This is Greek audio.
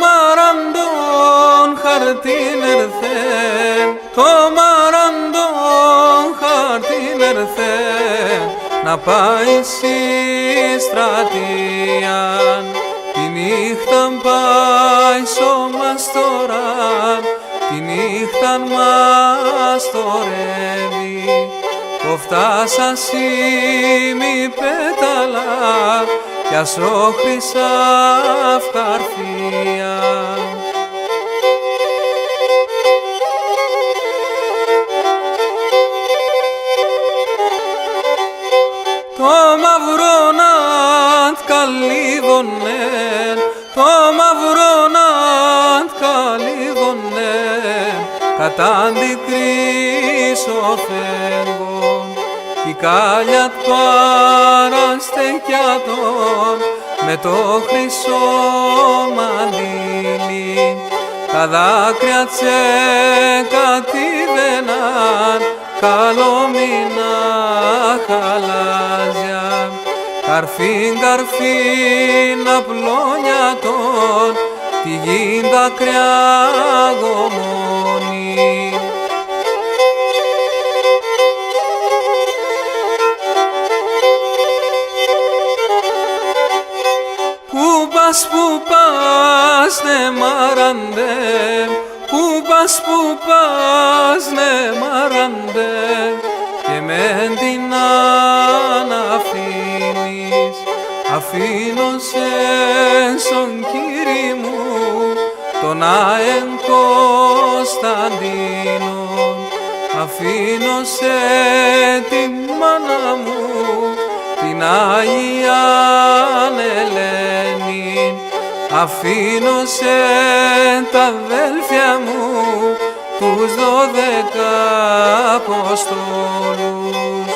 μαραντών χαρτίν ερθέν, το μαραντών χαρτίν ερθέν, να πάει στη στρατείαν, τη νύχταν πάει σωμαστοράν, τη νύχταν μαστορεύει, κοφτάσα σήμη πέταλα, κι ασώ χρυσάφ καρφία. Το μαυρόνατ καλύβωνεν, το μαυρόνατ καλύβωνεν, κατά αντικρίσω φέγγον, κι κάλιατ παραστεκιάτων, με το χρυσό μαντήλι, τα δάκρυα κατήβαιναν, καλομήνα χαλάζια, καρφίν καρφίν απλόνιατον, τη γη δάκρυα γομώνει. Που πας ναι μαραντέ, που πας ναι μαραντέ, και μεν την αναφήνεις, αφήνω σε στον κύρι μου, τον Άεν Κωνσταντίνον, αφήνω σε την μάνα μου, την Αγίαν Ελένη, αφήνω σε τα αδέλφια μου, τους 12 Αποστόλους.